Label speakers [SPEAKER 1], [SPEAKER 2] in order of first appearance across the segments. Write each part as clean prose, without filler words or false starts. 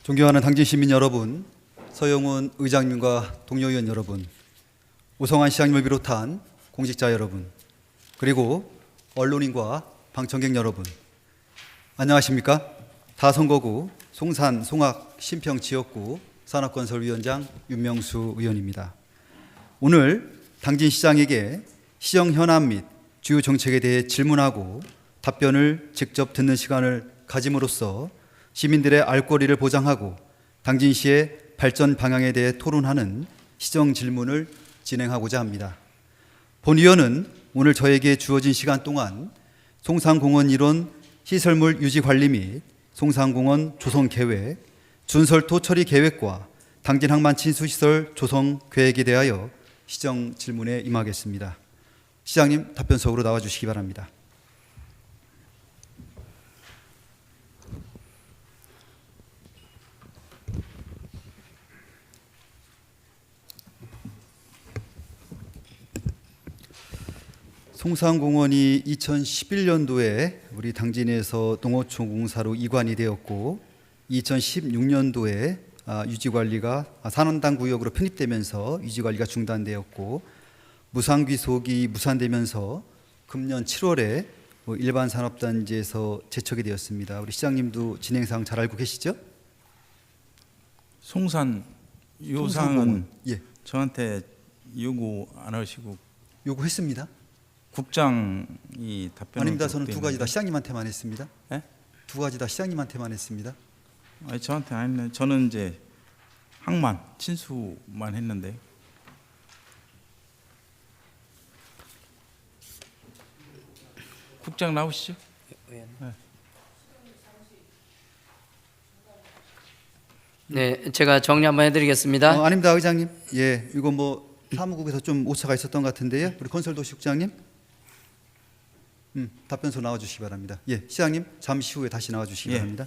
[SPEAKER 1] 존경하는 당진 시민 여러분, 서영훈 의장님과 동료 의원 여러분, 오성환 시장님을 비롯한 공직자 여러분, 그리고 언론인과 방청객 여러분, 안녕하십니까? 다선거구 송산 송악 신평지역구 산업건설위원장 윤명수 의원입니다. 오늘 당진 시장에게 시정 현안 및 주요 정책에 대해 질문하고 답변을 직접 듣는 시간을 가짐으로써 시민들의 알 권리를 보장하고 당진시의 발전 방향에 대해 토론하는 시정 질문을 진행하고자 합니다. 본 위원은 오늘 저에게 주어진 시간 동안 송산공원 일원 시설물 유지 관리 및 송산공원 조성 계획, 준설토 처리 계획과 당진 항만 친수시설 조성 계획에 대하여 시정 질문에 임하겠습니다. 시장님, 답변석으로 나와주시기 바랍니다. 송산공원이 2011년도에 우리 당진에서 농어촌 공사로 이관이 되었고 2016년도에 유지관리가 산원당 구역으로 편입되면서 유지관리가 중단되었고 무상귀속이 무산되면서 금년 7월에 일반 산업단지에서 제척이 되었습니다. 우리 시장님도 진행사항 잘 알고 계시죠?
[SPEAKER 2] 송산 요상은
[SPEAKER 1] 예.
[SPEAKER 2] 저한테 요구 안 하시고
[SPEAKER 1] 요구했습니다.
[SPEAKER 2] 국장이 답변을
[SPEAKER 1] 아닙니다. 저는 두 가지 다 시장님한테만 했습니다.
[SPEAKER 2] 예?
[SPEAKER 1] 두 가지 다 시장님한테만 했습니다.
[SPEAKER 2] 아니 저한테 안 했네. 저는 이제 항만 친수만 했는데. 국장 나오시죠?
[SPEAKER 3] 네, 제가 정리 한번 해드리겠습니다.
[SPEAKER 1] 아닙니다, 의장님. 예, 이거 뭐 사무국에서 좀 오차가 있었던 것 같은데요. 우리 건설도시국장님, 답변서 나와주시기 바랍니다. 예, 시장님 잠시 후에 다시 나와주시기 바랍니다.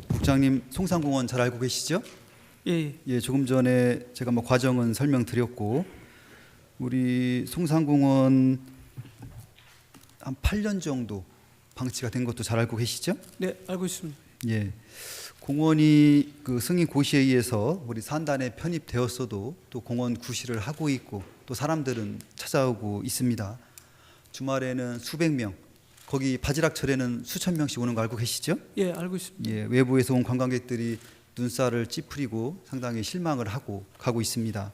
[SPEAKER 1] 국장님, 송산공원 잘 알고 계시죠?
[SPEAKER 3] 예.
[SPEAKER 1] 예, 조금 전에 제가 뭐 과정은 설명드렸고 우리 송산공원 한 8년 정도 방치가 된 것도 잘 알고 계시죠?
[SPEAKER 3] 네, 알고 있습니다.
[SPEAKER 1] 예, 공원이 그 승인 고시에 의해서 우리 산단에 편입되었어도 또 공원 구실을 하고 있고 또 사람들은 찾아오고 있습니다. 주말에는 수백 명, 거기 바지락철에는 수천 명씩 오는 거 알고 계시죠?
[SPEAKER 3] 예, 알고 있습니다.
[SPEAKER 1] 예, 외부에서 온 관광객들이 눈살을 찌푸리고 상당히 실망을 하고 가고 있습니다.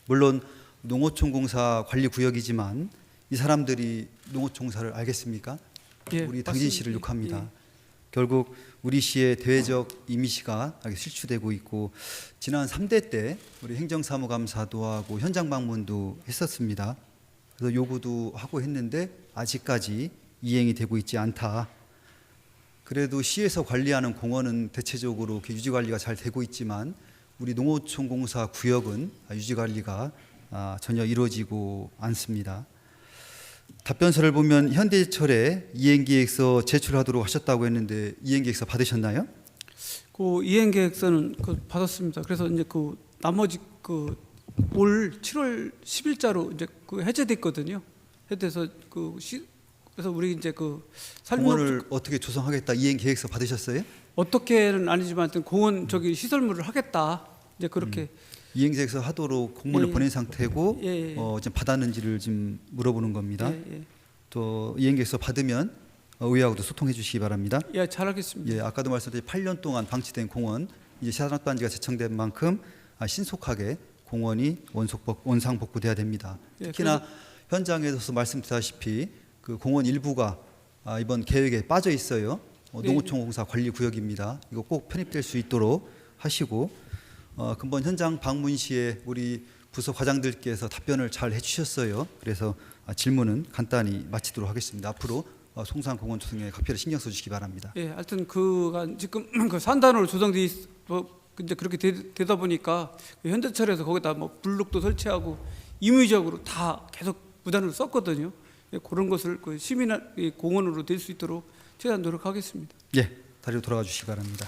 [SPEAKER 1] 물론 농어촌공사 관리구역이지만 이 사람들이 농어촌공사를 알겠습니까?
[SPEAKER 3] 예,
[SPEAKER 1] 우리 당진시를
[SPEAKER 3] 맞습니다.
[SPEAKER 1] 욕합니다.
[SPEAKER 3] 예.
[SPEAKER 1] 결국 우리 시의 대외적 이미지가 실추되고 있고 지난 3대 때 우리 행정사무감사도 하고 현장 방문도 했었습니다. 그래서 요구도 하고 했는데 아직까지 이행이 되고 있지 않다. 그래도 시에서 관리하는 공원은 대체적으로 유지 관리가 잘 되고 있지만 우리 농어촌공사 구역은 유지 관리가 전혀 이루어지고 않습니다. 답변서를 보면 현대철에 이행계획서 제출하도록 하셨다고 했는데 이행계획서 받으셨나요?
[SPEAKER 4] 그 이행계획서는 받았습니다. 그래서 이제 그 나머지 그 올 7월 10일자로 이제 그 해제됐거든요. 해제돼서 그래서 우리 이제 그
[SPEAKER 1] 공원을 어떻게 조성하겠다 이행계획서 받으셨어요?
[SPEAKER 4] 어떻게는 아니지만 하여튼 공원 저기 시설물을 하겠다 이제 그렇게
[SPEAKER 1] 이행계획서 하도록 공문을
[SPEAKER 4] 예, 예.
[SPEAKER 1] 보낸 상태고
[SPEAKER 4] 예, 예.
[SPEAKER 1] 지금 받았는지를 지금 물어보는 겁니다.
[SPEAKER 4] 예, 예.
[SPEAKER 1] 또 이행계획서 받으면 의회하고도 소통해 주시기 바랍니다.
[SPEAKER 4] 예, 잘하겠습니다.
[SPEAKER 1] 예, 아까도 말씀드린 8년 동안 방치된 공원 이제 산업단지가 제청된 만큼 신속하게 공원이 원상 복구돼야 됩니다.
[SPEAKER 4] 예,
[SPEAKER 1] 특히나 현장에서 말씀드렸다시피 그 공원 일부가 이번 계획에 빠져 있어요. 농어촌공사 관리구역입니다. 이거 꼭 편입될 수 있도록 하시고 금번 현장 방문 시에 우리 부서 과장들께서 답변을 잘 해주셨어요. 그래서 질문은 간단히 마치도록 하겠습니다. 앞으로 송산공원 조성에 각별히 신경 써주시기 바랍니다.
[SPEAKER 4] 예, 하여튼 그가 지금 그 산단으로 조성돼 이제 그렇게 되다 보니까 그 현대철에서 거기다 뭐 블록도 설치하고 임의적으로 다 계속 무단으로 썼거든요. 예, 그런 것을 그 시민 공원으로 될 수 있도록 최대한 노력하겠습니다.
[SPEAKER 1] 예, 다리로 돌아가 주시기 바랍니다.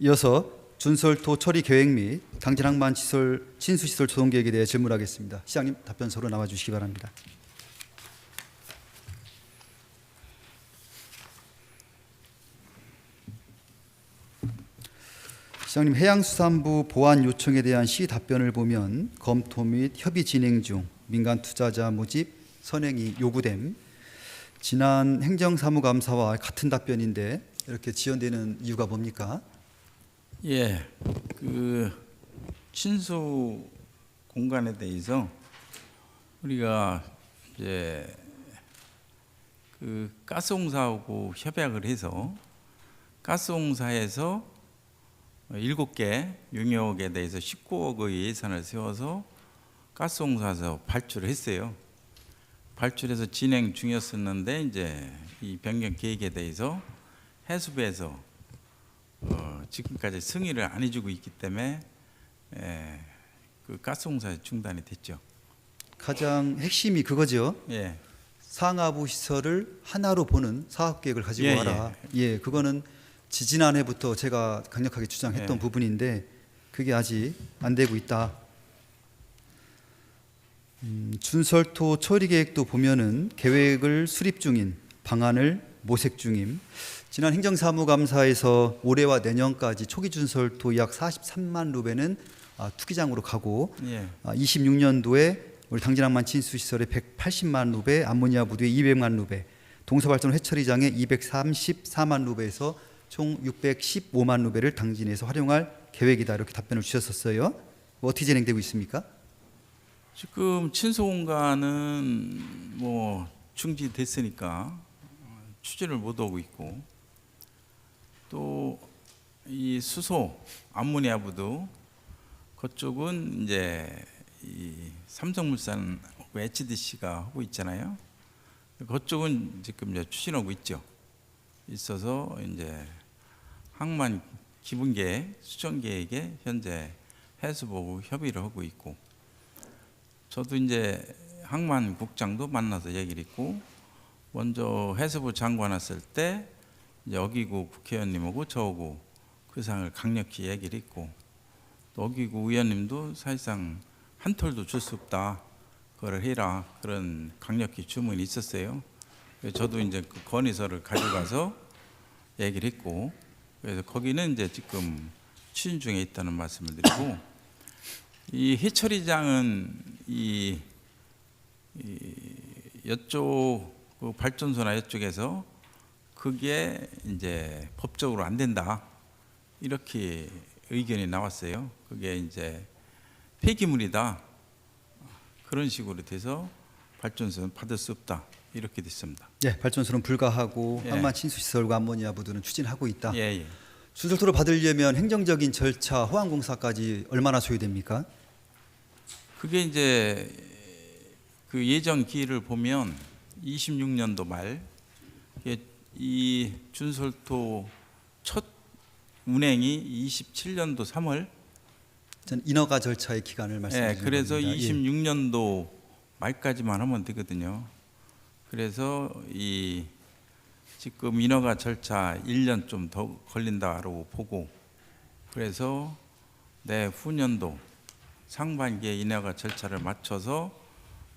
[SPEAKER 1] 이어서 준설토 처리 계획 및 당진항만 시설 친수시설 조성 계획에 대해 질문하겠습니다. 시장님 답변서로 나와 주시기 바랍니다. 시장님, 해양수산부 보완 요청에 대한 시 답변을 보면 검토 및 협의 진행 중 민간 투자자 모집 선행이 요구됨. 지난 행정사무감사와 같은 답변인데 이렇게 지연되는 이유가 뭡니까?
[SPEAKER 2] 예, 그 친수 공간에 대해서 우리가 이제 그 가스공사하고 협약을 해서 가스공사에서 7개 용역에 대해서 19억의 예산을 세워서 가스공사에서 발주를 했어요. 발주해서 진행 중이었었는데 이제 이 변경 계획에 대해서 해수부에서 지금까지 승인을 안 해주고 있기 때문에 그 가스공사 중단이 됐죠.
[SPEAKER 1] 가장 핵심이 그거죠.
[SPEAKER 2] 예,
[SPEAKER 1] 상하부 시설을 하나로 보는 사업 계획을 가지고
[SPEAKER 2] 예,
[SPEAKER 1] 와라. 예, 그거는 지지난해부터 제가 강력하게 주장했던
[SPEAKER 2] 예.
[SPEAKER 1] 부분인데 그게 아직 안 되고 있다. 준설토 처리 계획도 보면은 계획을 수립 중인 방안을 모색 중임. 지난 행정사무감사에서 올해와 내년까지 초기 준설토 약 43만 루베는 투기장으로 가고
[SPEAKER 2] 예,
[SPEAKER 1] 26년도에 우리 당진항만 친수시설에 180만 루베, 암모니아 부두에 200만 루베, 동서발전 회처리장에 234만 루베에서 총 615만 루베를 당진에서 활용할 계획이다. 이렇게 답변을 주셨었어요. 어떻게 진행되고 있습니까?
[SPEAKER 2] 지금 친수 공간은 뭐 중지됐으니까 추진을 못 하고 있고 또 이 수소 암모니아부도 그쪽은 이제 이 삼성물산 HDC가 하고 있잖아요. 그쪽은 지금 이제 추진하고 있어서 이제 항만 기본계획, 수정계획에 현재 해수부하고 협의를 하고 있고, 저도 이제 항만 국장도 만나서 얘기를 했고, 먼저 해수부 장관 왔을 때 이제 어기구 국회의원님하고 저하고 그 사항을 강력히 얘기를 했고, 또 어기구 의원님도 사실상 한 톨도 줄 수 없다, 그걸 해라, 그런 강력히 주문이 있었어요. 그래서 저도 이제 그 건의서를 가져가서 얘기를 했고, 그래서 거기는 이제 지금 추진 중에 있다는 말씀을 드리고, 이 해처리장은 이쪽 그 발전소나 이쪽에서 그게 이제 법적으로 안 된다, 이렇게 의견이 나왔어요. 그게 이제 폐기물이다, 그런 식으로 돼서 발전소는 받을 수 없다, 이렇게 됐습니다.
[SPEAKER 1] 예, 발전소는 불가하고
[SPEAKER 2] 예.
[SPEAKER 1] 항만 친수시설과 암모니아 부두는 추진하고 있다.
[SPEAKER 2] 예, 예.
[SPEAKER 1] 준설토를 받으려면 행정적인 절차, 호환공사까지 얼마나 소요됩니까?
[SPEAKER 2] 그게 이제 그 예정 기일을 보면 26년도 말, 이 준설토 첫 운행이 27년도 3월.
[SPEAKER 1] 전 인허가 절차의 기간을 말씀드리는
[SPEAKER 2] 네, 그래서
[SPEAKER 1] 겁니다.
[SPEAKER 2] 26년도 말까지만 하면 되거든요. 그래서 이 지금 인허가 절차 1년 좀 더 걸린다고 보고, 그래서 내후년도 상반기에 인허가 절차를 맞춰서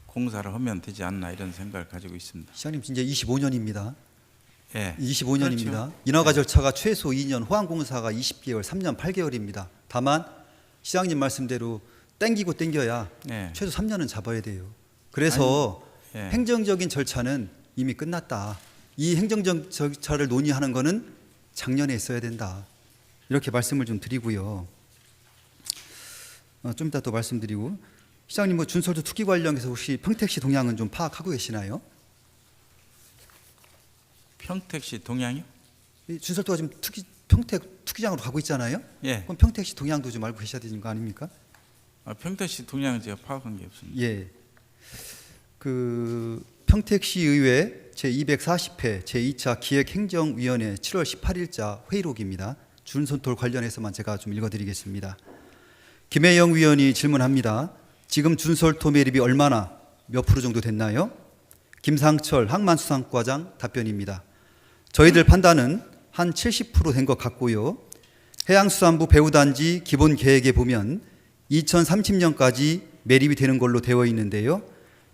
[SPEAKER 2] 공사를 하면 되지 않나, 이런 생각을 가지고 있습니다.
[SPEAKER 1] 시장님 이제 25년입니다.
[SPEAKER 2] 예,
[SPEAKER 1] 25년입니다.
[SPEAKER 2] 그렇죠.
[SPEAKER 1] 인허가 절차가 최소 2년, 호환공사가 20개월, 3년 8개월입니다. 다만 시장님 말씀대로 땡기고 땡겨야
[SPEAKER 2] 예.
[SPEAKER 1] 최소 3년은 잡아야 돼요. 그래서
[SPEAKER 2] 예.
[SPEAKER 1] 행정적인 절차는 이미 끝났다. 이 행정적 절차를 논의하는 거는 작년에 했어야 된다. 이렇게 말씀을 좀 드리고요. 좀 이따 또 말씀드리고, 시장님 뭐 준설토 투기 관련해서 혹시 평택시 동향은 좀 파악하고 계시나요?
[SPEAKER 2] 평택시 동향이요?
[SPEAKER 1] 이 준설토가 지금 평택 투기장으로 가고 있잖아요.
[SPEAKER 2] 예.
[SPEAKER 1] 그럼 평택시 동향도 좀 알고 계셔야 되는 거 아닙니까?
[SPEAKER 2] 평택시 동향은 제가 파악한 게 없습니다.
[SPEAKER 1] 예. 그 평택시 의회 제240회 제2차 기획행정위원회 7월 18일자 회의록입니다. 준설토 관련해서만 제가 좀 읽어드리겠습니다. 김혜영 위원이 질문합니다. 지금 준설토 매립이 얼마나 몇 프로 정도 됐나요? 김상철 항만수산과장 답변입니다. 저희들 판단은 한 70% 된 것 같고요. 해양수산부 배후단지 기본 계획에 보면 2030년까지 매립이 되는 걸로 되어 있는데요.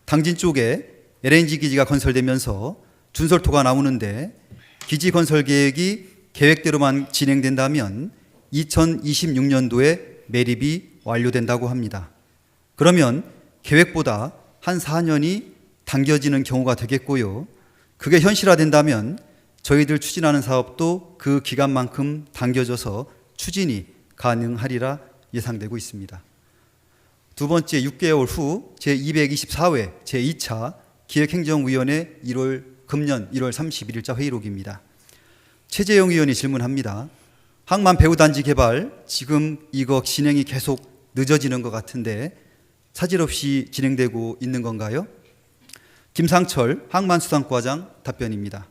[SPEAKER 1] 당진 쪽에 LNG 기지가 건설되면서 준설토가 나오는데 기지 건설 계획이 계획대로만 진행된다면 2026년도에 매립이 완료된다고 합니다. 그러면 계획보다 한 4년이 당겨지는 경우가 되겠고요. 그게 현실화된다면 저희들 추진하는 사업도 그 기간만큼 당겨져서 추진이 가능하리라 예상되고 있습니다. 두 번째, 6개월 후 제224회 제2차 기획행정위원회 금년 1월 31일자 회의록입니다. 최재형 의원이 질문합니다. 항만 배후단지 개발 지금 이거 진행이 계속 늦어지는 것 같은데 차질 없이 진행되고 있는 건가요? 김상철 항만수산과장 답변입니다.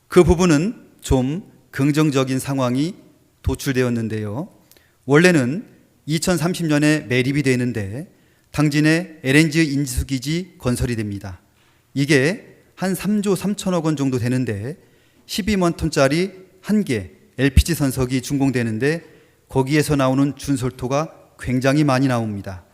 [SPEAKER 1] 그 부분은 좀 긍정적인 상황이 도출되었는데요. 원래는 2030년에 매립이 되는데 당진에 LNG 인수기지 건설이 됩니다. 이게 한 3조 3천억 원 정도 되는데 12만 톤짜리 1개 LPG 선석이 준공되는데 거기에서 나오는 준설토가 굉장히 많이 나옵니다.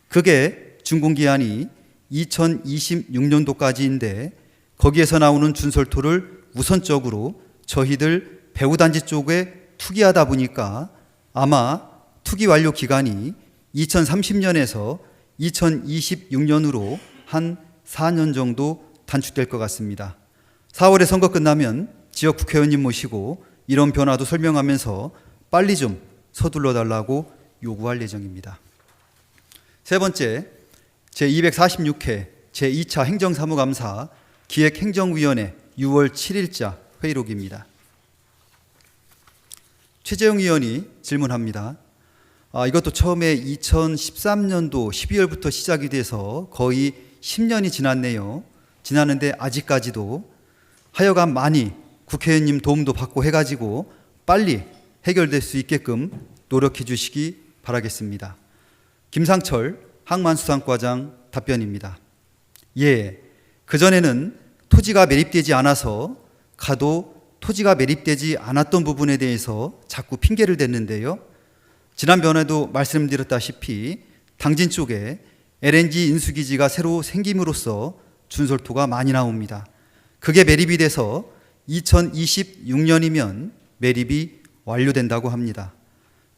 [SPEAKER 1] 그게 준공기한이 2026년도까지인데 거기에서 나오는 준설토를 우선적으로 저희들 배후단지 쪽에 투기하다 보니까 아마 투기 완료 기간이 2030년에서 2026년으로 한 4년 정도 단축될 것 같습니다. 4월에 선거 끝나면 지역 국회의원님 모시고 이런 변화도 설명하면서 빨리 좀 서둘러 달라고 요구할 예정입니다. 세 번째, 제246회 제2차 행정사무감사 기획행정위원회 6월 7일자 회의록입니다. 최재형 의원이 질문합니다. 이것도 처음에 2013년도 12월부터 시작이 돼서 거의 10년이 지났네요. 지났는데 아직까지도 하여간 많이 국회의원님 도움도 받고 해가지고 빨리 해결될 수 있게끔 노력해 주시기 바라겠습니다. 김상철 항만수산과장 답변입니다. 예, 그전에는 토지가 매립되지 않아서 가도 토지가 매립되지 않았던 부분에 대해서 자꾸 핑계를 댔는데요. 지난번에도 말씀드렸다시피 당진 쪽에 LNG 인수기지가 새로 생김으로써 준설토가 많이 나옵니다. 그게 매립이 돼서 2026년이면 매립이 완료된다고 합니다.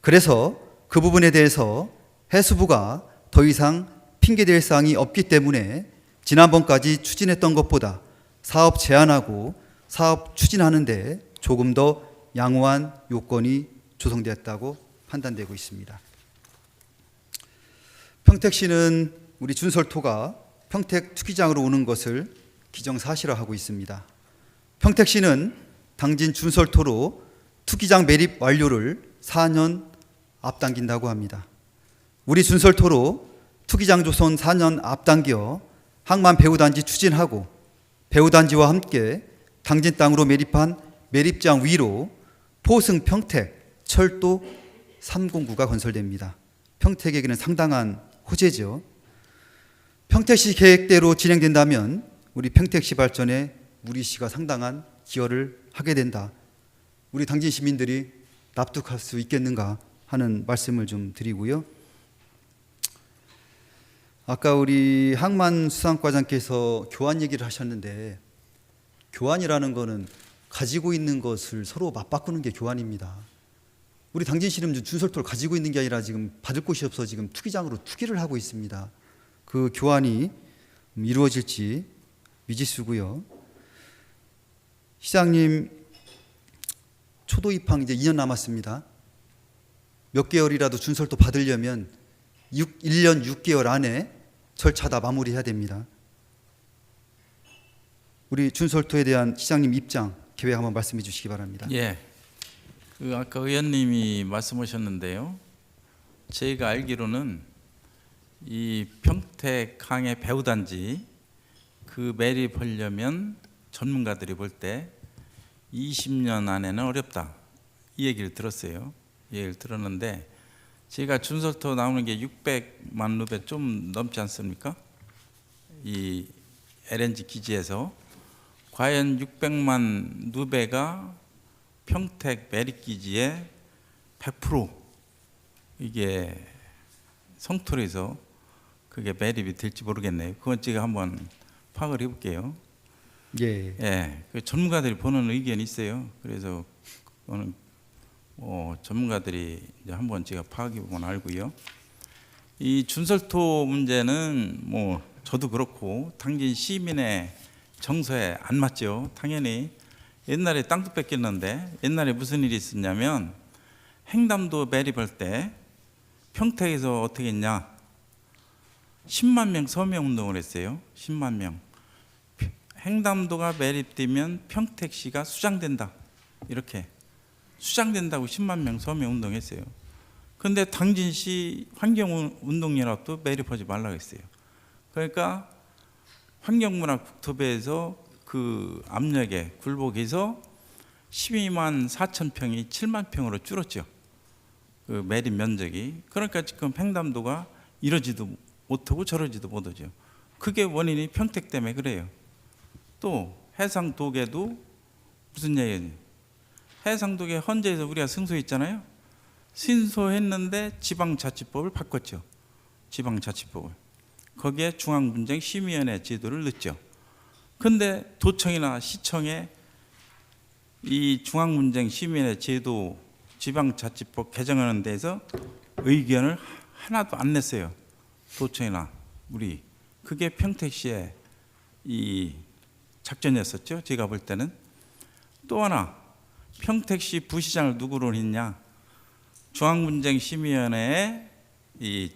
[SPEAKER 1] 그래서 그 부분에 대해서 해수부가 더 이상 핑계댈 사항이 없기 때문에 지난번까지 추진했던 것보다 사업 제한하고 사업 추진하는데 조금 더 양호한 요건이 조성되었다고 판단되고 있습니다. 평택시는 우리 준설토가 평택 투기장으로 오는 것을 기정사실화하고 있습니다. 평택시는 당진 준설토로 투기장 매립 완료를 4년 앞당긴다고 합니다. 우리 준설토로 투기장 조성 4년 앞당겨 항만 배후단지 추진하고 배후단지와 함께 당진 땅으로 매립한 매립장 위로 포승 평택 철도 3공구가 건설됩니다. 평택에게는 상당한 호재죠. 평택시 계획대로 진행된다면 우리 평택시 발전에 우리 시가 상당한 기여를 하게 된다. 우리 당진 시민들이 납득할 수 있겠는가 하는 말씀을 좀 드리고요. 아까 우리 항만수산과장께서 교환 얘기를 하셨는데 교환이라는 거는 가지고 있는 것을 서로 맞바꾸는 게 교환입니다. 우리 당진시는 준설토를 가지고 있는 게 아니라 지금 받을 곳이 없어 지금 투기장으로 투기를 하고 있습니다. 그 교환이 이루어질지 미지수고요. 시장님 초도 입항 이제 2년 남았습니다. 몇 개월이라도 준설토 받으려면 1년 6개월 안에 절차 다 마무리해야 됩니다. 우리 준설토에 대한 시장님 입장, 계획 한번 말씀해 주시기 바랍니다.
[SPEAKER 2] 예, 아까 의원님이 말씀하셨는데요. 제가 알기로는 이 평택항의 배후단지 그 매립하려면 전문가들이 볼 때 20년 안에는 어렵다 이 얘기를 들었어요. 이 얘기를 들었는데 제가 준설토 나오는 게 600만 루베 좀 넘지 않습니까? 이 LNG 기지에서 과연 600만 루베가 평택 매립 기지에 100% 이게 성토에서 그게 매립이 될지 모르겠네요. 그건 제가 한번 파악을 해볼게요.
[SPEAKER 1] 예.
[SPEAKER 2] 예, 그 전문가들이 보는 의견이 있어요. 그래서 그거는 전문가들이 이제 한번 제가 파악해 보면 알고요. 이 준설토 문제는 뭐 저도 그렇고 당진 시민의 정서에 안 맞죠. 당연히 옛날에 땅도 뺏겼는데 옛날에 무슨 일이 있었냐면 행담도 매립할 때 평택에서 어떻게 했냐, 10만 명 서명 운동을 했어요. 10만 명. 행담도가 매립되면 평택시가 수장된다, 이렇게 수장된다고 10만 명 서명 운동했어요. 그런데 당진시 환경운동연합도 매립하지 말라고 했어요. 그러니까 환경문화국토부에서 그 압력에 굴복해서 12만 4천 평이 7만 평으로 줄었죠. 그 매립 면적이. 그러니까 지금 행담도가 이러지도 못하고 저러지도 못하죠. 그게 원인이 평택 때문에 그래요. 또 해상도계도 무슨 얘기예요? 해상도계 헌재에서 우리가 승소했잖아요. 승소했는데 지방자치법을 바꿨죠. 지방자치법을. 거기에 중앙분쟁심의위원회 제도를 넣었죠. 근데 도청이나 시청에 이 중앙분쟁심의위원회 제도 지방자치법 개정하는 데서 의견을 하나도 안 냈어요. 도청이나 우리. 그게 평택시의 이 작전이었었죠. 제가 볼 때는. 또 하나, 평택시 부시장을 누구로 했냐? 중앙분쟁심의위원회의 이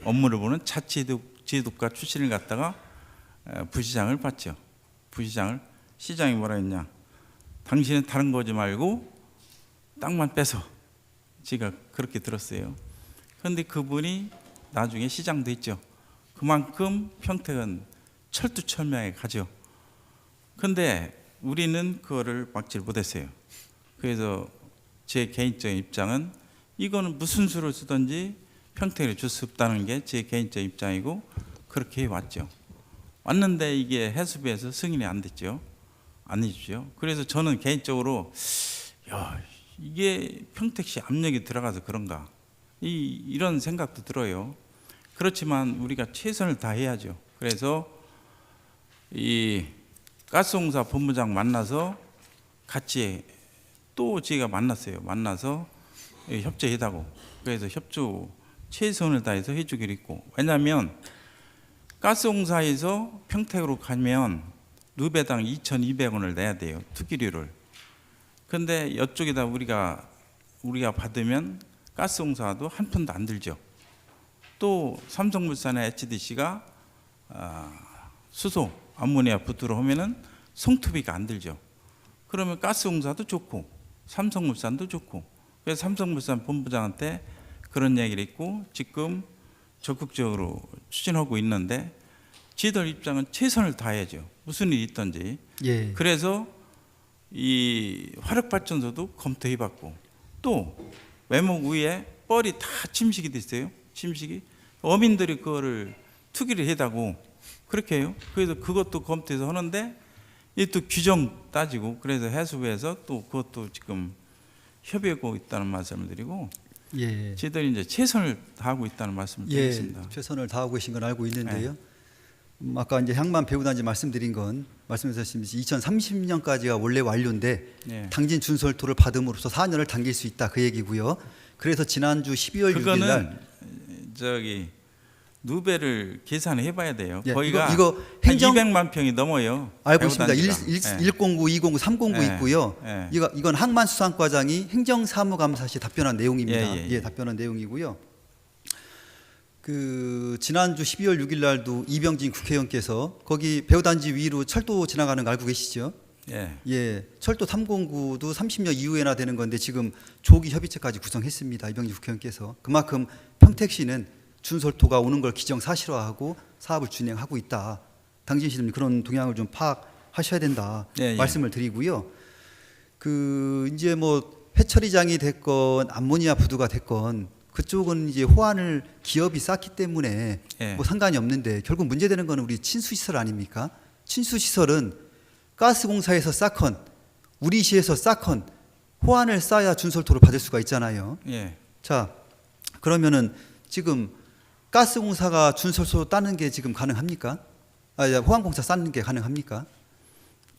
[SPEAKER 2] 업무를 보는 자치제도과 출신을 갖다가 부시장을 받죠. 부시장을. 시장이 뭐라 했냐? 당신은 다른 거지 말고 땅만 빼서. 제가 그렇게 들었어요. 그런데 그분이 나중에 시장 됐죠. 그만큼 평택은 철두철미하게 가죠. 근데 우리는 그거를 막지를 못했어요. 그래서 제 개인적인 입장은 이거는 무슨 수를 쓰든지 평택에 줄 수 없다는 게 제 개인적인 입장이고 그렇게 해왔죠. 왔는데 이게 해수부에서 승인이 안 됐죠. 안 해주죠. 그래서 저는 개인적으로 이게 평택시 압력이 들어가서 그런가 이런 생각도 들어요. 그렇지만 우리가 최선을 다해야죠. 그래서 이 가스공사 본부장 만나서 같이 또 제가 만났어요. 만나서 협조해다고. 그래서 협조 최선을 다해서 해주기로 했고. 왜냐하면 가스공사에서 평택으로 가면 누배당 2,200원을 내야 돼요. 투기료를. 근데 이쪽에다 우리가 받으면 가스공사도 한 푼도 안 들죠. 또 삼성물산의 HDC가 수소 암모니아 부두로 하면은 송투비가 안 들죠. 그러면 가스공사도 좋고 삼성물산도 좋고. 그래서 삼성물산 본부장한테 그런 얘기를 했고 지금 적극적으로 추진하고 있는데 지들 입장은 최선을 다해야죠. 무슨 일이 있든지.
[SPEAKER 1] 예.
[SPEAKER 2] 그래서 이 화력발전소도 검토해봤고 또 외목 위에 뻘이 다 침식이 됐어요. 침식이. 어민들이 그거를 투기를 해다고 그렇게 해요. 그래서 그것도 검토해서 하는데 이 또 규정 따지고 그래서 해수부에서 또 그것도 지금 협의하고 있다는 말씀을 드리고
[SPEAKER 1] 예.
[SPEAKER 2] 저희들이 이제 최선을 다하고 있다는 말씀을
[SPEAKER 1] 예.
[SPEAKER 2] 드리겠습니다.
[SPEAKER 1] 최선을 다하고 계신 건 알고 있는데요. 아까 이제 향만 배우단지 말씀드린 건 말씀하셨듯이 2030년까지가 원래 완료인데
[SPEAKER 2] 예.
[SPEAKER 1] 당진 준설토를 받음으로써 4년을 당길 수 있다 그 얘기고요. 그래서 지난주 12월 6일 날
[SPEAKER 2] 저기 누배를 계산을 해봐야 돼요.
[SPEAKER 1] 예,
[SPEAKER 2] 거기가
[SPEAKER 1] 이거
[SPEAKER 2] 한
[SPEAKER 1] 행정
[SPEAKER 2] 200만 평이 넘어요.
[SPEAKER 1] 알고 있습니다.
[SPEAKER 2] 배우단지가.
[SPEAKER 1] 109, 209, 309
[SPEAKER 2] 예.
[SPEAKER 1] 있고요.
[SPEAKER 2] 예.
[SPEAKER 1] 이건 항만 수산과장이 행정사무감사 시 답변한 내용입니다.
[SPEAKER 2] 예, 예.
[SPEAKER 1] 답변한 내용이고요. 그 지난주 12월 6일 날도 이병진 국회의원께서 거기 배우단지 위로 철도 지나가는 거 알고 계시죠?
[SPEAKER 2] 예.
[SPEAKER 1] 예, 철도 309도 30년 이후에나 되는 건데 지금 조기 협의체까지 구성했습니다. 이병진 국회의원께서 그만큼 평택시는 준설토가 오는 걸 기정사실화하고 사업을 진행하고 있다. 당진시는 그런 동향을 좀 파악하셔야 된다.
[SPEAKER 2] 예.
[SPEAKER 1] 말씀을 드리고요. 그 이제 뭐 해처리장이 됐건 암모니아 부두가 됐건 그쪽은 이제 호환을 기업이 쌓기 때문에
[SPEAKER 2] 예.
[SPEAKER 1] 뭐 상관이 없는데 결국 문제되는 거는 우리 친수시설 아닙니까? 친수시설은 가스공사에서 쌓건 우리 시에서 쌓건 호환을 쌓아야 준설토를 받을 수가 있잖아요.
[SPEAKER 2] 예.
[SPEAKER 1] 자, 그러면은 지금 가스공사가 준설토 따는 게 지금 가능합니까? 호환공사 쌓는 게 가능합니까?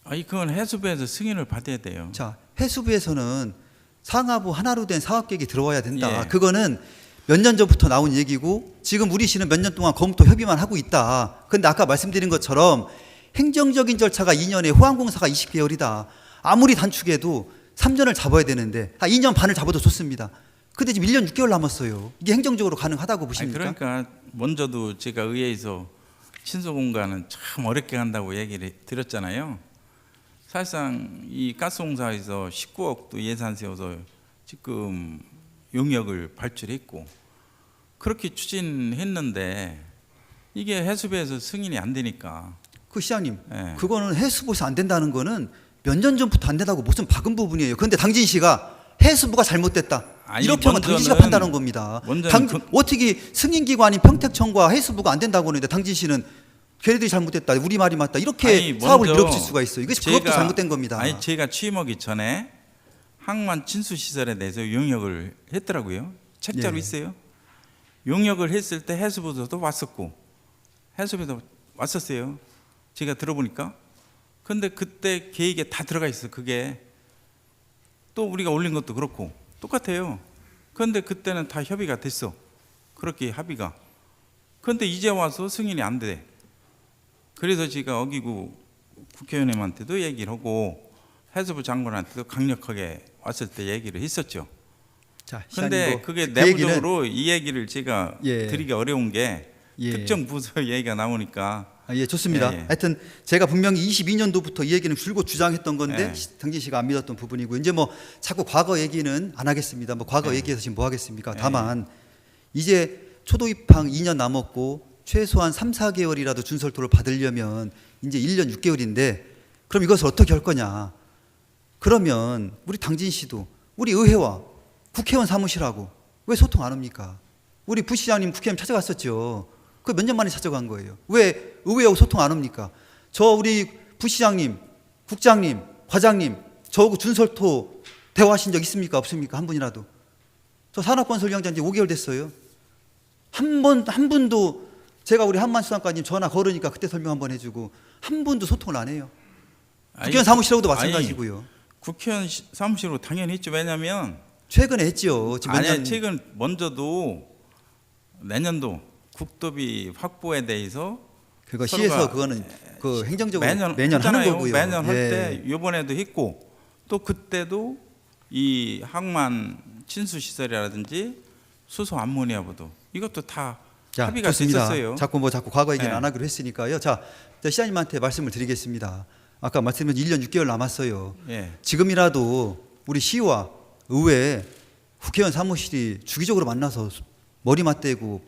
[SPEAKER 2] 그건 해수부에서 승인을 받아야 돼요.
[SPEAKER 1] 자, 해수부에서는 상하부 하나로 된 사업계획이 들어와야 된다.
[SPEAKER 2] 예.
[SPEAKER 1] 그거는 몇 년 전부터 나온 얘기고 지금 우리 시는 몇 년 동안 검토 협의만 하고 있다. 근데 아까 말씀드린 것처럼 행정적인 절차가 2년에 호환공사가 20개월이다. 아무리 단축해도 3년을 잡아야 되는데 2년 반을 잡아도 좋습니다. 근데 지금 1년 6개월 남았어요. 이게 행정적으로 가능하다고 보십니까?
[SPEAKER 2] 그러니까 먼저도 제가 의회에서 친소공가는 참 어렵게 한다고 얘기를 드렸잖아요. 사실상 이 가스공사에서 19억도 예산 세워서 지금 용역을 발출했고 그렇게 추진했는데 이게 해수부에서 승인이 안 되니까.
[SPEAKER 1] 그 시장님,
[SPEAKER 2] 예.
[SPEAKER 1] 그거는 해수부에서 안 된다는 거는 몇 년 전부터 안 된다고 무슨 박은 부분이에요. 그런데 당진 씨가 해수부가 잘못됐다. 이렇게 하면 당진 씨가 판단한 겁니다. 어떻게 승인기관인 평택청과 해수부가 안 된다고 하는데 당진 씨는 걔네들이 잘못됐다. 우리 말이 맞다. 이렇게 사업을 밀어붙일 수가 있어요. 이것이 그것도 잘못된 겁니다.
[SPEAKER 2] 제가 취임하기 전에 항만 친수시설에 대해서 용역을 했더라고요. 책자로
[SPEAKER 1] 예.
[SPEAKER 2] 있어요. 용역을 했을 때 해수부도 왔었고 해수부도 왔었어요. 제가 들어보니까. 근데 그때 계획에 다 들어가 있어. 그게 또 우리가 올린 것도 그렇고 똑같아요. 그런데 그때는 다 협의가 됐어. 그렇게 합의가. 그런데 이제 와서 승인이 안 돼. 그래서 제가 어기고 국회의원님한테도 얘기를 하고 해수부 장관한테도 강력하게 왔을 때 얘기를 했었죠.
[SPEAKER 1] 자,
[SPEAKER 2] 그런데
[SPEAKER 1] 시장님,
[SPEAKER 2] 그게
[SPEAKER 1] 그
[SPEAKER 2] 내부적으로 이 얘기를 제가
[SPEAKER 1] 예.
[SPEAKER 2] 드리기 어려운 게
[SPEAKER 1] 예.
[SPEAKER 2] 특정 부서 얘기가 나오니까.
[SPEAKER 1] 예, 좋습니다.
[SPEAKER 2] 예, 예.
[SPEAKER 1] 하여튼 제가 분명히 22년도부터 이 얘기는 줄곧 주장했던 건데
[SPEAKER 2] 예.
[SPEAKER 1] 당진 씨가 안 믿었던 부분이고 이제 뭐 자꾸 과거 얘기는 안 하겠습니다. 뭐 과거
[SPEAKER 2] 예.
[SPEAKER 1] 얘기해서 지금 뭐 하겠습니까?
[SPEAKER 2] 예.
[SPEAKER 1] 다만 이제 초도 입항 2년 남았고 최소한 3, 4개월이라도 준설토를 받으려면 이제 1년 6개월인데 그럼 이것을 어떻게 할 거냐? 그러면 우리 당진 씨도 우리 의회와 국회의원 사무실하고 왜 소통 안 합니까? 우리 부시장님 국회의원 찾아갔었죠. 그 몇 년 만에 찾아간 거예요. 왜 의회하고 소통 안 합니까? 저 우리 부시장님, 국장님, 과장님 저하고 준설토 대화하신 적 있습니까? 없습니까? 한 분이라도. 저 산업건설위원장 이제 5개월 됐어요. 한 분도 제가 우리 한만수상관님 전화 걸으니까 그때 설명 한번 해주고 한 분도 소통을 안 해요. 국회의원 사무실하고도 마찬가지고요.
[SPEAKER 2] 국회의원 사무실로 당연히 했죠. 왜냐하면
[SPEAKER 1] 최근에 했죠. 지금 몇 년-
[SPEAKER 2] 최근 먼저도 내년도 국도비 확보에 대해서
[SPEAKER 1] 그거
[SPEAKER 2] 서로가
[SPEAKER 1] 시에서 그거는 그 행정적으로 매년 하는
[SPEAKER 2] 하잖아요.
[SPEAKER 1] 거고요.
[SPEAKER 2] 매년 할
[SPEAKER 1] 예.
[SPEAKER 2] 때 이번에도 했고 또 그때도 이 항만 친수 시설이라든지 수소 암모니아부도 이것도 다
[SPEAKER 1] 자,
[SPEAKER 2] 합의가
[SPEAKER 1] 좋습니다.
[SPEAKER 2] 됐었어요.
[SPEAKER 1] 자꾸 과거 얘기는
[SPEAKER 2] 네.
[SPEAKER 1] 안 하기로 했으니까요. 자, 시장님한테 말씀을 드리겠습니다. 아까 말씀드린 1년 6개월 남았어요.
[SPEAKER 2] 예.
[SPEAKER 1] 지금이라도 우리 시와 의회, 국회의원 사무실이 주기적으로 만나서 머리 맞대고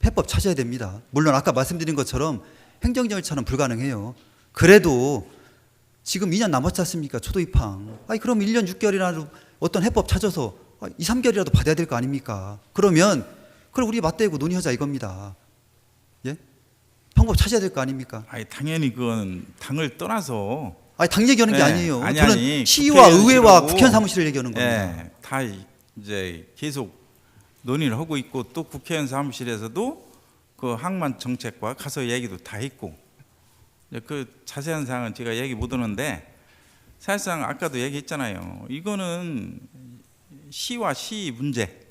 [SPEAKER 1] 해법 찾아야 됩니다. 물론 아까 말씀드린 것처럼 행정 절차는 불가능해요. 그래도 지금 2년 남았지 않습니까? 초도 입항. 그럼 1년 6개월이라도 어떤 해법 찾아서 2, 3개월이라도 받아야 될 거 아닙니까? 그러면 그걸 우리 맞대고 논의하자 이겁니다. 예? 방법 찾아야 될 거 아닙니까?
[SPEAKER 2] 당연히 그건 당을 떠나서
[SPEAKER 1] 당 얘기하는 게
[SPEAKER 2] 네.
[SPEAKER 1] 아니에요.
[SPEAKER 2] 아니,
[SPEAKER 1] 저는
[SPEAKER 2] 아니,
[SPEAKER 1] 시와
[SPEAKER 2] 국회의원실하고-
[SPEAKER 1] 의회와 국회의원 사무실을 얘기하는 겁니다.
[SPEAKER 2] 예, 다 이제 계속 논의를 하고 있고 또 국회의원 사무실에서도 그 항만 정책과 가서 얘기도 다 했고 이제 그 자세한 사항은 제가 얘기 못 하는데 사실상 아까도 얘기했잖아요. 이거는 시와 시 문제,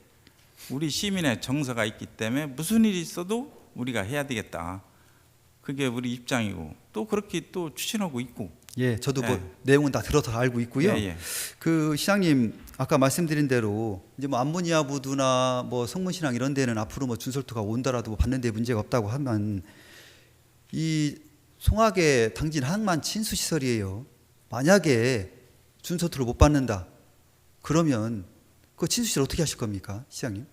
[SPEAKER 2] 우리 시민의 정서가 있기 때문에 무슨 일이 있어도 우리가 해야 되겠다. 그게 우리 입장이고 또 그렇게 또 추진하고 있고.
[SPEAKER 1] 예, 저도 뭐
[SPEAKER 2] 예.
[SPEAKER 1] 내용은 다 들어서 알고 있고요.
[SPEAKER 2] 예, 예.
[SPEAKER 1] 그 시장님 아까 말씀드린 대로 이제 뭐 암모니아 부두나 뭐 성문신항 이런 데는 앞으로 뭐 준설토가 온다라도 뭐 받는 데 문제가 없다고 하면 이 송악의 당진 항만 친수 시설이에요. 만약에 준설토를 못 받는다. 그러면 그 친수 시설 어떻게 하실 겁니까, 시장님?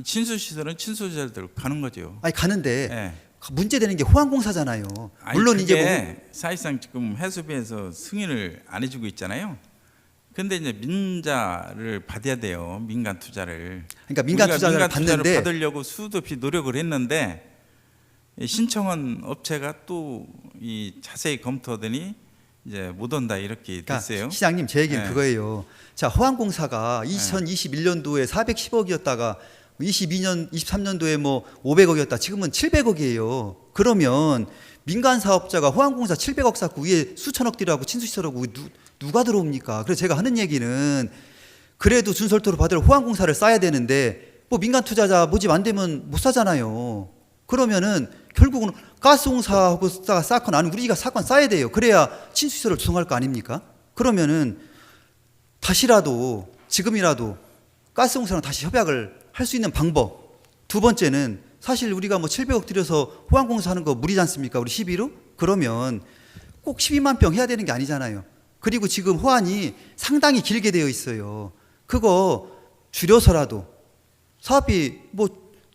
[SPEAKER 2] 친수 시설은 친수 시설대로 가는 거죠.
[SPEAKER 1] 가는데
[SPEAKER 2] 예.
[SPEAKER 1] 문제되는 게 호환공사잖아요. 물론 이제 뭐
[SPEAKER 2] 사실상 지금 해수부에서 승인을 안 해주고 있잖아요. 근데 이제 민자를 받아야 돼요. 민간 투자를.
[SPEAKER 1] 그러니까 민간
[SPEAKER 2] 우리가
[SPEAKER 1] 투자를
[SPEAKER 2] 민간
[SPEAKER 1] 받는데
[SPEAKER 2] 받으려고 수도 없이 노력을 했는데 신청한 업체가 또 이 자세히 검토하더니 이제 못 온다 이렇게
[SPEAKER 1] 그러니까
[SPEAKER 2] 됐어요.
[SPEAKER 1] 시장님 제 얘기는
[SPEAKER 2] 네.
[SPEAKER 1] 그거예요. 자, 호환공사가 2021년도에 410억이었다가 22년, 23년도에 뭐 500억이었다. 지금은 700억이에요. 그러면 민간 사업자가 호환공사 700억 쌓고 위에 수천억 들여하고 친수시설하고 누가 들어옵니까? 그래서 제가 하는 얘기는 그래도 준설토를 받을 호환공사를 쌓아야 되는데 뭐 민간 투자자 모집 안 되면 못 사잖아요. 그러면은 결국은 가스공사하고 쌓거나 아니면 우리가 사건 쌓아야 돼요. 그래야 친수시설을 조성할 거 아닙니까? 그러면은 다시라도 지금이라도 가스공사랑 다시 협약을 할 수 있는 방법. 두 번째는 사실 우리가 뭐 700억 들여서 호환공사 하는 거 무리지 않습니까? 우리 12로? 그러면 꼭 12만 평 해야 되는 게 아니잖아요. 그리고 지금 호환이 상당히 길게 되어 있어요. 그거 줄여서라도 사업비 뭐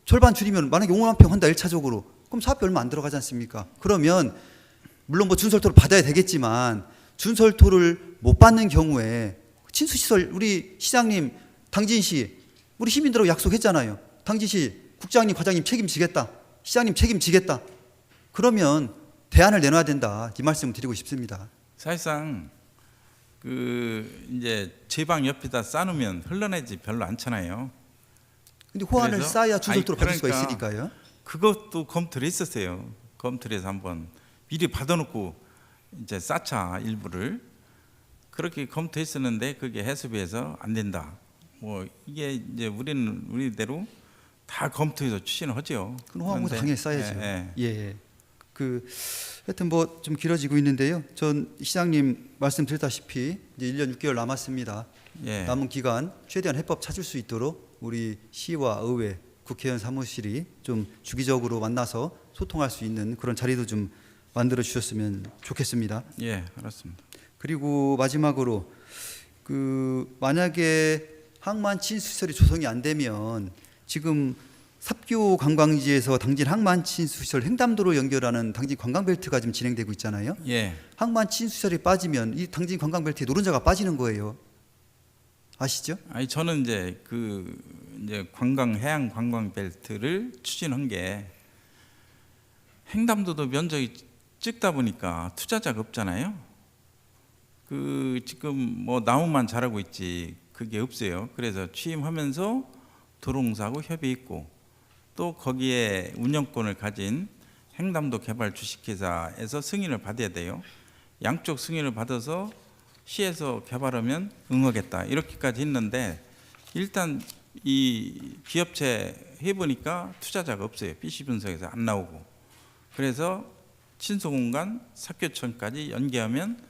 [SPEAKER 1] 절반 줄이면 만약에 5만 평 한다 1차적으로 그럼 사업비 얼마 안 들어가지 않습니까? 그러면 물론 뭐 준설토를 받아야 되겠지만 준설토를 못 받는 경우에 친수시설 우리 시장님 당진시 우리 시민들하고 약속했잖아요. 당진시 국장님 과장님 책임지겠다. 시장님 책임지겠다. 그러면 대안을 내놔야 된다. 이 말씀을 드리고 싶습니다.
[SPEAKER 2] 사실상 그 이제 제방 옆에다 쌓으면 흘러내지 별로 않잖아요.
[SPEAKER 1] 근데 호환을
[SPEAKER 2] 그래서?
[SPEAKER 1] 쌓아야 준설토를 받을 수가
[SPEAKER 2] 그러니까
[SPEAKER 1] 있으니까요.
[SPEAKER 2] 그것도 검토를 했었어요. 검토를 해서 한번 미리 받아놓고 이제 쌓자 일부를 그렇게 검토했었는데 그게 해수부에서 안 된다. 뭐 이게 이제 우리는 우리대로 다 검토해서 추진을 하죠.
[SPEAKER 1] 그럼 호환공사 당연히 쌓아야죠.
[SPEAKER 2] 예.
[SPEAKER 1] 예. 그 하여튼 뭐 좀 길어지고 있는데요. 전 시장님 말씀드렸다시피 이제 1년 6개월 남았습니다.
[SPEAKER 2] 예.
[SPEAKER 1] 남은 기간 최대한 해법 찾을 수 있도록 우리 시와 의회, 국회의원 사무실이 좀 주기적으로 만나서 소통할 수 있는 그런 자리도 좀 만들어 주셨으면 좋겠습니다.
[SPEAKER 2] 예, 알았습니다.
[SPEAKER 1] 그리고 마지막으로 그 만약에 항만 친수시설이 조성이 안 되면 지금 삽교 관광지에서 당진 항만 친수시설 횡담도로 연결하는 당진 관광벨트가 지금 진행되고 있잖아요.
[SPEAKER 2] 예.
[SPEAKER 1] 항만 친수시설이 빠지면 이 당진 관광벨트에 노른자가 빠지는 거예요. 아시죠?
[SPEAKER 2] 아니 저는 이제 그 이제 해양 관광 벨트를 추진한 게 횡담도도 면적이 적다 보니까 투자자가 없잖아요. 그 지금 뭐 나무만 자라고 있지 그게 없어요. 그래서 취임하면서 도로공사하고 협의했고 또 거기에 운영권을 가진 횡담도 개발 주식회사에서 승인을 받아야 돼요. 양쪽 승인을 받아서 시에서 개발하면 응하겠다 이렇게까지 했는데 일단 이 기업체 해보니까 투자자가 없어요. PC 분석에서 안 나오고 그래서 친소공간 삽교촌까지 연계하면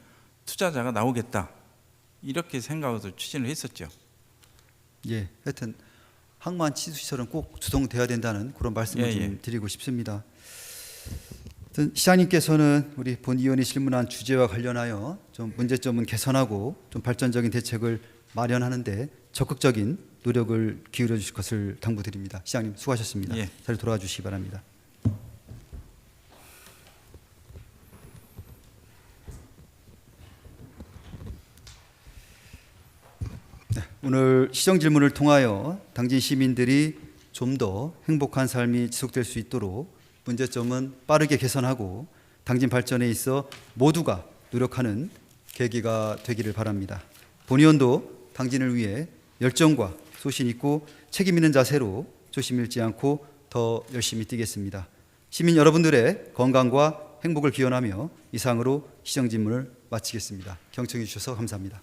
[SPEAKER 2] 투자자가 나오겠다 이렇게 생각해서 추진을 했었죠.
[SPEAKER 1] 예. 하여튼 항만 친수시설은 꼭 조성돼야 된다는 그런 말씀을
[SPEAKER 2] 예,
[SPEAKER 1] 좀
[SPEAKER 2] 예.
[SPEAKER 1] 드리고 싶습니다. 하여튼 시장님께서는 우리 본 의원이 질문한 주제와 관련하여 좀 문제점은 개선하고 좀 발전적인 대책을 마련하는데 적극적인 노력을 기울여 주실 것을 당부드립니다. 시장님 수고하셨습니다.
[SPEAKER 2] 예.
[SPEAKER 1] 자리 돌아와 주시기 바랍니다. 네, 오늘 시정 질문을 통하여 당진 시민들이 좀 더 행복한 삶이 지속될 수 있도록 문제점은 빠르게 개선하고 당진 발전에 있어 모두가 노력하는 계기가 되기를 바랍니다. 본 의원도 당진을 위해 열정과 소신 있고 책임 있는 자세로 조심 잃지 않고 더 열심히 뛰겠습니다. 시민 여러분들의 건강과 행복을 기원하며 이상으로 시정 질문을 마치겠습니다. 경청해 주셔서 감사합니다.